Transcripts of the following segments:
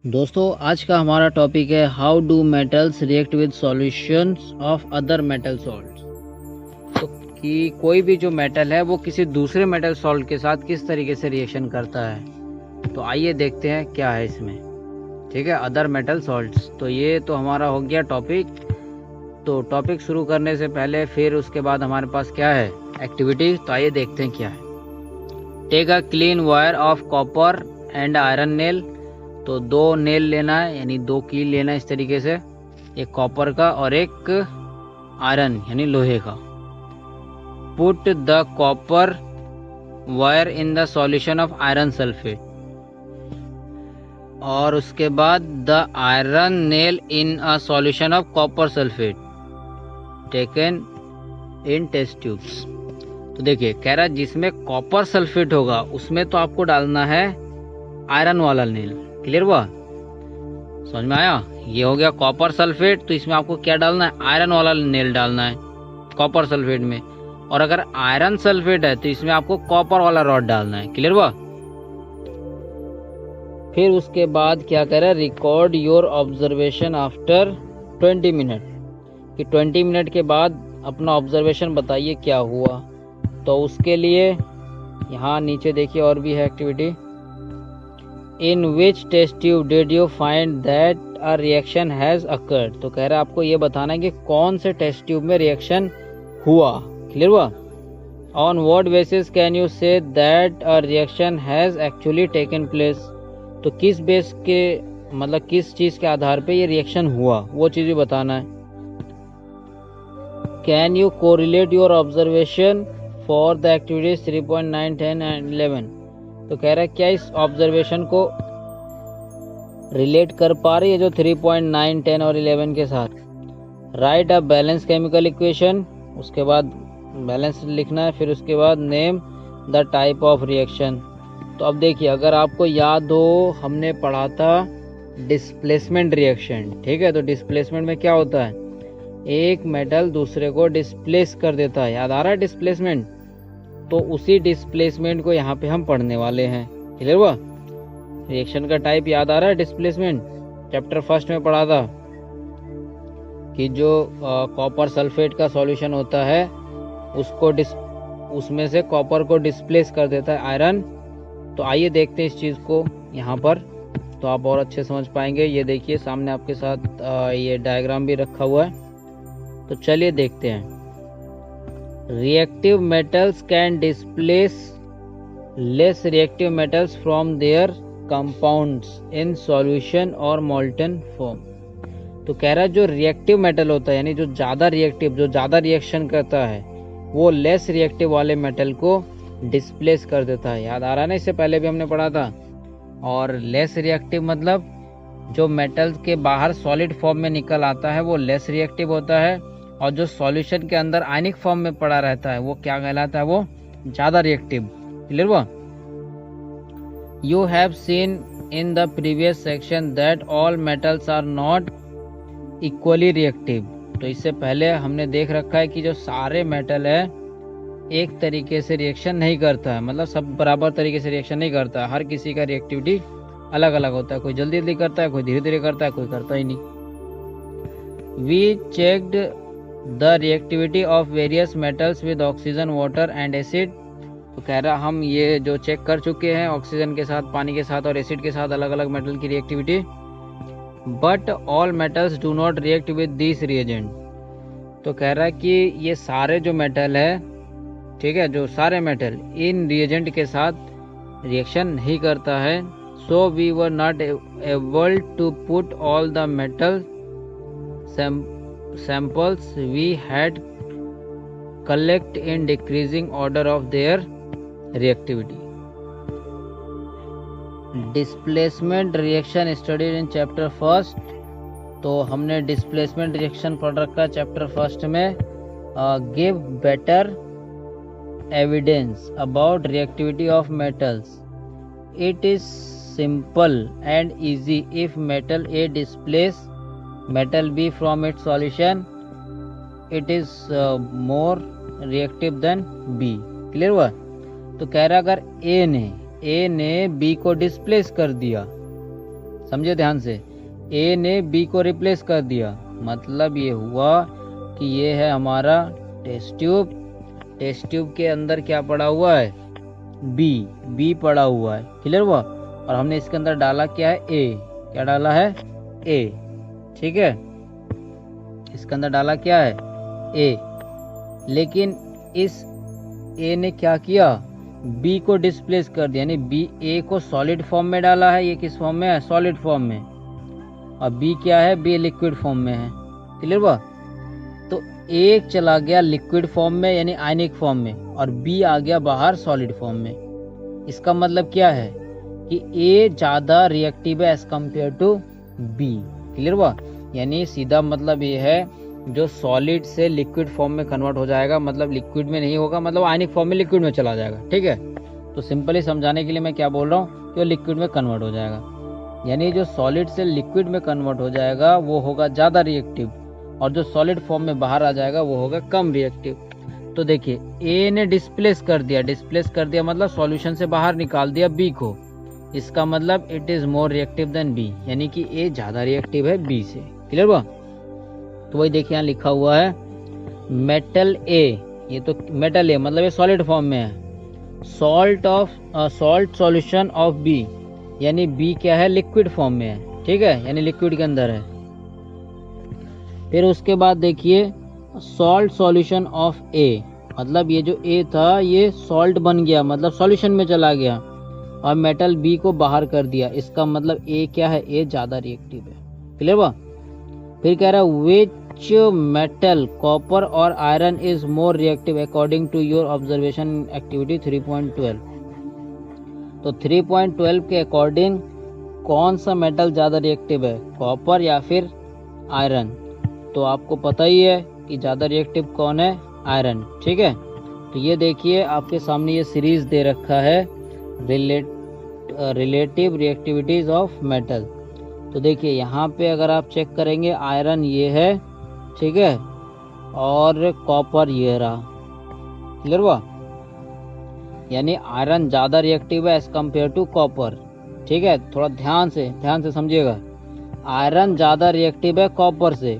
दोस्तों आज का हमारा टॉपिक है how do metals react with solutions of other metal salts. तो कि कोई भी जो मेटल है वो किसी दूसरे मेटल सॉल्ट के साथ किस तरीके से रिएक्शन करता है। तो आइए देखते हैं क्या है इसमें। ठीक है, अदर मेटल सॉल्ट्स। तो ये तो हमारा हो गया टॉपिक। तो टॉपिक शुरू करने से पहले फिर उसके बाद हमारे पास क्या है, एक्टिविटी। तो आइए देखते हैं क्या है। Take a clean wire of copper and iron nail. तो दो नेल लेना है, यानी दो कील लेना है इस तरीके से, एक कॉपर का और एक आयरन यानी लोहे का। Put the copper wire in the solution of iron sulphate. और उसके बाद the iron nail in a solution of copper sulphate taken in test tubes. तो देखिए कह रहा है जिसमें कॉपर सल्फेट होगा उसमें तो आपको डालना है आयरन वाला नेल। क्लियर हुआ, समझ में आया। ये हो गया कॉपर सल्फेट, तो इसमें आपको क्या डालना है, आयरन वाला नेल डालना है कॉपर सल्फेट में। और अगर आयरन सल्फेट है तो इसमें आपको कॉपर वाला रॉड डालना है। क्लियर हुआ। फिर उसके बाद क्या कह रहा है, record your observation after 20 minute, कि 20 मिनट के बाद अपना ऑब्जर्वेशन बताइए क्या हुआ। तो उसके लिए यहाँ नीचे देखिए और भी है activity. In which test tube did you find that a reaction has occurred. तो कह रहा है आपको ये बताना है कि कौन से टेस्ट ट्यूब में रिएक्शन हुआ। क्लियर हुआ। On what basis can you say that a reaction has actually taken place. तो किस बेस के, मतलब किस चीज के आधार पे ये रिएक्शन हुआ, वो चीज भी बताना है। Can you correlate your observation for the activities 3.9, 10 and 11। तो कह रहा है क्या इस ऑब्जर्वेशन को रिलेट कर पा रही है जो 3.9, 10 और 11 के साथ। Right a balance chemical equation, उसके बाद बैलेंस लिखना है। फिर उसके बाद name the type of reaction. तो अब देखिए अगर आपको याद हो हमने पढ़ा था डिस्प्लेसमेंट रिएक्शन। ठीक है, तो डिस्प्लेसमेंट में क्या होता है, एक मेटल दूसरे को डिस्प्लेस कर देता है। याद आ रहा है डिस्प्लेसमेंट। तो उसी डिस्प्लेसमेंट को यहाँ पे हम पढ़ने वाले हैं। क्लियर हुआ। रिएक्शन का टाइप याद आ रहा है, डिस्प्लेसमेंट चैप्टर फर्स्ट में पढ़ा था कि जो कॉपर सल्फेट का सॉल्यूशन होता है उसमें से कॉपर को डिस्प्लेस कर देता है आयरन। तो आइए देखते हैं इस चीज को यहाँ पर, तो आप और अच्छे समझ पाएंगे। ये देखिए सामने आपके साथ ये डायग्राम भी रखा हुआ है। तो चलिए देखते हैं। reactive metals can displace less reactive metals from their compounds in solution or molten form। तो कह रहा है जो रिएक्टिव मेटल होता है, यानी जो ज्यादा रिएक्टिव, जो ज्यादा रिएक्शन करता है, वो लेस रिएक्टिव वाले मेटल को डिस्प्लेस कर देता है। याद आ रहा है ना, इससे पहले भी हमने पढ़ा था। और लेस रिएक्टिव मतलब जो मेटल के बाहर सॉलिड फॉर्म में निकल आता है वो लेस रिएक्टिव होता है, और जो सॉल्यूशन के अंदर आयनिक फॉर्म में पड़ा रहता है वो क्या कहलाता है, वो ज्यादा रिएक्टिव। क्लियर हुआ। You have seen in the previous section that all metals are not equally reactive. तो इससे पहले हमने देख रखा है कि जो सारे मेटल है एक तरीके से रिएक्शन नहीं करता है, मतलब सब बराबर तरीके से रिएक्शन नहीं करता है। हर किसी का रिएक्टिविटी अलग अलग होता है, कोई जल्दी जल्दी करता है, कोई धीरे धीरे करता है, कोई करता ही नहीं। We checked the reactivity of various metals with oxygen, water and acid. तो कह रहा हम ये जो चेक कर चुके हैं ऑक्सीजन के साथ, पानी के साथ और एसिड के साथ अलग अलग मेटल की reactivity. But all metals do not react with this reagent. तो कह रहा है कि ये सारे जो मेटल है, ठीक है, जो सारे मेटल इन रिएजेंट के साथ रिएक्शन नहीं करता है। So we were not able to put all the metal samples we had collect in decreasing order of their reactivity। displacement reaction studied in chapter first। तो हमने displacement reaction पढ़ रखा chapter first में। give better evidence about reactivity of metals। it is simple and easy if metal A displace metal B from its solution, it is more reactive than B। Clear हुआ। तो कह रहा अगर A ने B को displace कर दिया, समझे ध्यान से। ए ने बी को रिप्लेस कर दिया, मतलब ये हुआ कि ये है हमारा टेस्ट ट्यूब। टेस्ट ट्यूब के अंदर क्या पड़ा हुआ है, बी पड़ा हुआ है, क्लियर हुआ। और हमने इसके अंदर डाला क्या है, ए। क्या डाला है, ए, ठीक है। इसके अंदर डाला क्या है, ए। लेकिन इस ए ने क्या किया, बी को डिस्प्लेस कर दिया, यानी बी ए को सॉलिड फॉर्म में डाला है। ये किस फॉर्म में है, सॉलिड फॉर्म में। और बी क्या है, बी लिक्विड फॉर्म में है, क्लियर हुआ। तो ए चला गया लिक्विड फॉर्म में यानी आयनिक फॉर्म में, और बी आ गया बाहर सॉलिड फॉर्म में। इसका मतलब क्या है कि ए ज्यादा रिएक्टिव है as compare to B, clear हुआ। यानी सीधा मतलब ये है, जो सॉलिड से लिक्विड फॉर्म में कन्वर्ट हो जाएगा, मतलब लिक्विड में नहीं होगा, मतलब आयनिक फॉर्म में लिक्विड में चला जाएगा, ठीक है। तो सिंपली समझाने के लिए मैं क्या बोल रहा हूँ कि वो लिक्विड में कन्वर्ट हो जाएगा। यानी जो सॉलिड से लिक्विड में कन्वर्ट हो जाएगा वो होगा ज्यादा रिएक्टिव, और जो सॉलिड फॉर्म में बाहर आ जाएगा वो होगा कम रिएक्टिव। तो देखिए ए ने डिस्प्लेस कर दिया मतलब सॉल्यूशन से बाहर निकाल दिया बी को। इसका मतलब it is more reactive than B, यानी कि ए ज्यादा रिएक्टिव है बी से, क्लियर हुआ। तो वही देखिए यहाँ लिखा हुआ है मेटल ए, ये तो मेटल ए मतलब ये सॉलिड फॉर्म में है। सॉल्ट सॉल्यूशन ऑफ बी, यानी बी क्या है, लिक्विड फॉर्म में है, ठीक है, यानी लिक्विड के अंदर है। फिर उसके बाद देखिए सॉल्ट सॉल्यूशन ऑफ ए, मतलब ये जो ए था ये सॉल्ट बन गया, मतलब सॉल्यूशन में चला गया, और मेटल बी को बाहर कर दिया। इसका मतलब ए क्या है, ए ज्यादा रिएक्टिव है, क्लियर हुआ। फिर कह रहा है विच मेटल कॉपर और iron is more reactive according to your observation activity 3.12। तो 3.12 के अकॉर्डिंग कौन सा मेटल ज्यादा रिएक्टिव है, कॉपर या फिर आयरन। तो आपको पता ही है कि ज्यादा रिएक्टिव कौन है, आयरन, ठीक है। तो ये देखिए आपके सामने ये सीरीज दे रखा है रिलेटिव रिएक्टिविटीज ऑफ मेटल। तो देखिए यहाँ पे अगर आप चेक करेंगे आयरन ये है, ठीक है, और कॉपर ये रहा, क्लियर हुआ। यानी आयरन ज्यादा रिएक्टिव है एज कम्पेयर टू कॉपर, ठीक है। थोड़ा ध्यान से समझिएगा, आयरन ज्यादा रिएक्टिव है कॉपर से।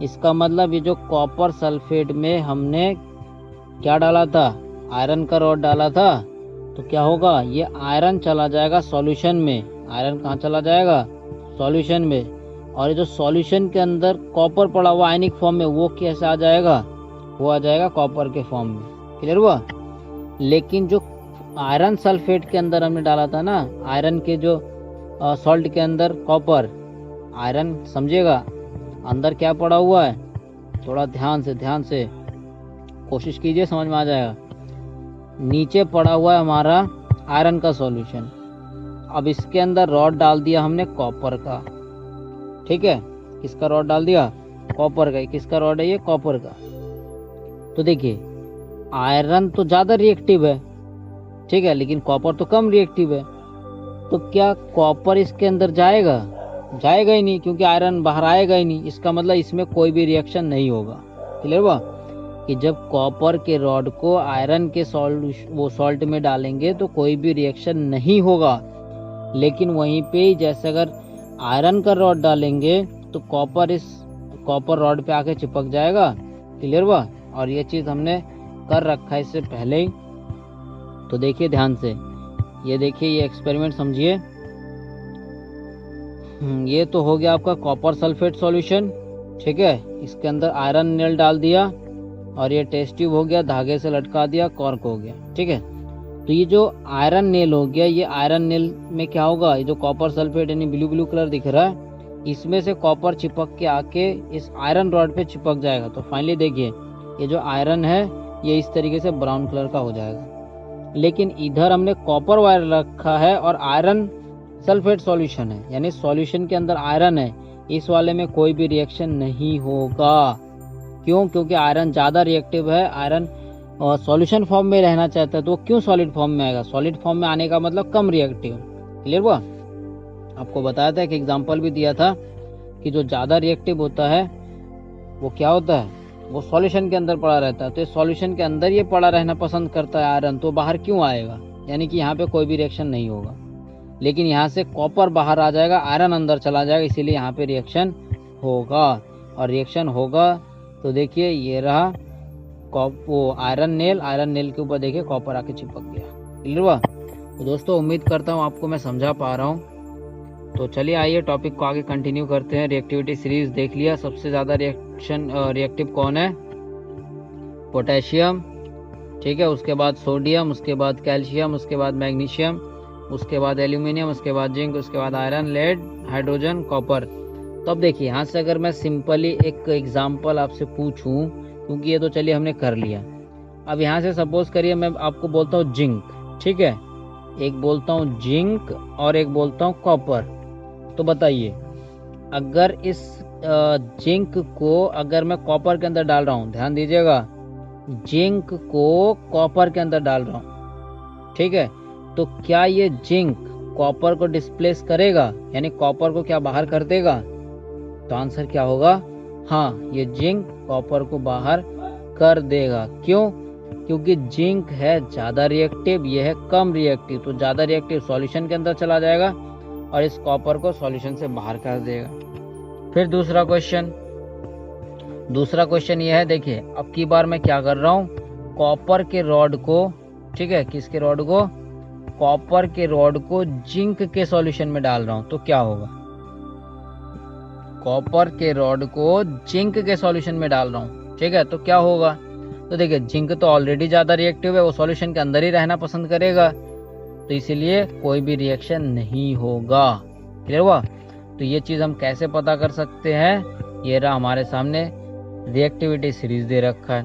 इसका मतलब ये जो कॉपर सल्फेट में हमने क्या डाला था, आयरन का रॉड डाला था, तो क्या होगा, ये आयरन चला जाएगा सॉल्यूशन में। आयरन कहाँ चला जाएगा, सॉल्यूशन में। और ये जो सॉल्यूशन के अंदर कॉपर पड़ा हुआ आयनिक फॉर्म में, वो कैसे आ जाएगा, वो आ जाएगा कॉपर के फॉर्म में, क्लियर हुआ। लेकिन जो आयरन सल्फेट के अंदर हमने डाला था ना, आयरन के जो सॉल्ट के अंदर कॉपर, आयरन समझिएगा अंदर क्या पड़ा हुआ है, थोड़ा ध्यान से कोशिश कीजिए, समझ में आ जाएगा। नीचे पड़ा हुआ है हमारा आयरन का सॉल्यूशन। अब इसके अंदर रॉड डाल दिया हमने कॉपर का, ठीक है। किसका रॉड डाल दिया, कॉपर का। किसका रॉड है ये, कॉपर का। तो देखिए आयरन तो ज्यादा रिएक्टिव है, ठीक है, लेकिन कॉपर तो कम रिएक्टिव है। तो क्या कॉपर इसके अंदर जाएगा ही नहीं, क्योंकि आयरन बाहर आएगा ही नहीं। इसका मतलब इसमें कोई भी रिएक्शन नहीं होगा, क्लियर हुआ। कि जब कॉपर के रॉड को आयरन के सॉल्ट में डालेंगे तो कोई भी रिएक्शन नहीं होगा। लेकिन वहीं पे जैसे अगर आयरन का रॉड डालेंगे तो कॉपर इस कॉपर रॉड पे आके चिपक जाएगा, क्लियर हुआ। और ये चीज हमने कर रखा है इससे पहले ही। तो देखिए ध्यान से, ये देखिए ये एक्सपेरिमेंट समझिए। ये तो हो गया आपका कॉपर सल्फेट सॉल्यूशन, ठीक है। इसके अंदर आयरन नेल डाल दिया और ये टेस्ट ट्यूब हो गया, धागे से लटका दिया, कॉर्क हो गया, ठीक है। तो ये जो आयरन नेल हो गया, ये आयरन नेल में क्या होगा, ये जो कॉपर सल्फेट यानी ब्लू कलर दिख रहा है, इसमें से कॉपर चिपक के आके इस आयरन रॉड पे चिपक जाएगा। तो फाइनली देखिए ये जो आयरन है ये इस तरीके से ब्राउन कलर का हो जाएगा। लेकिन इधर हमने कॉपर वायर रखा है और आयरन सल्फेट सॉल्यूशन है, यानी सॉल्यूशन के अंदर आयरन है। इस वाले में कोई भी रिएक्शन नहीं होगा। क्यों, क्योंकि आयरन ज्यादा रिएक्टिव है। आयरन सॉल्यूशन फॉर्म में रहना चाहता है तो वो क्यों सॉलिड फॉर्म में आएगा, सॉलिड फॉर्म में आने का मतलब कम रिएक्टिव, क्लियर हुआ। आपको बताया था, एक एग्जांपल भी दिया था कि जो ज्यादा रिएक्टिव होता है वो क्या होता है, वो सॉल्यूशन के अंदर पड़ा रहता है। तो सॉल्यूशन के अंदर ये पड़ा रहना पसंद करता है आयरन, तो बाहर क्यों आएगा, यानी कि यहाँ पे कोई भी रिएक्शन नहीं होगा। लेकिन यहाँ से कॉपर बाहर आ जाएगा, आयरन अंदर चला जाएगा, इसीलिए यहाँ पे रिएक्शन होगा। और रिएक्शन होगा तो देखिए ये रहा वो आयरन नेल के ऊपर देखिए कॉपर आके चिपक गया। क्लियर हुआ? तो दोस्तों उम्मीद करता हूँ आपको मैं समझा पा रहा हूँ। तो चलिए आइए टॉपिक को आगे कंटिन्यू करते हैं। रिएक्टिविटी सीरीज देख लिया, सबसे ज़्यादा रिएक्टिव कौन है? पोटेशियम, ठीक है, उसके बाद सोडियम, उसके बाद कैल्शियम, उसके बाद मैग्नीशियम, उसके बाद एल्यूमिनियम, उसके बाद जिंक, उसके बाद आयरन, लेड, हाइड्रोजन, कॉपर। तो अब देखिए यहाँ से अगर मैं सिंपली एक एग्जांपल आपसे पूछूं, क्योंकि ये तो चलिए हमने कर लिया, अब यहाँ से सपोज करिए मैं आपको बोलता हूँ जिंक, ठीक है, एक बोलता हूँ जिंक और एक बोलता हूँ कॉपर। तो बताइए अगर इस जिंक को अगर मैं कॉपर के अंदर डाल रहा हूँ, ध्यान दीजिएगा, जिंक को कॉपर के अंदर डाल रहा हूँ, ठीक है, तो क्या ये जिंक कॉपर को डिस्प्लेस करेगा, यानी कॉपर को क्या बाहर कर देगा? तो आंसर क्या होगा? हाँ, ये जिंक कॉपर को बाहर कर देगा। क्यों? क्योंकि जिंक है ज्यादा रिएक्टिव, ये है कम रिएक्टिव, तो ज्यादा रिएक्टिव सॉल्यूशन के अंदर चला जाएगा और इस कॉपर को सॉल्यूशन से बाहर कर देगा। फिर दूसरा क्वेश्चन ये है, देखिए अब की बार मैं क्या कर रहा हूँ, कॉपर के रॉड को, ठीक है, किसके रॉड को? कॉपर के रॉड को जिंक के सॉल्यूशन में डाल रहा हूँ, तो क्या होगा? कॉपर के रॉड को जिंक के सॉल्यूशन में डाल रहा हूँ, ठीक है, तो क्या होगा? तो देखिए जिंक तो ऑलरेडी ज्यादा रिएक्टिव है, वो सॉल्यूशन के अंदर ही रहना पसंद करेगा, तो इसीलिए कोई भी रिएक्शन नहीं होगा। क्लियर हुआ? तो ये चीज हम कैसे पता कर सकते हैं? ये रहा हमारे सामने रिएक्टिविटी सीरीज दे रखा है।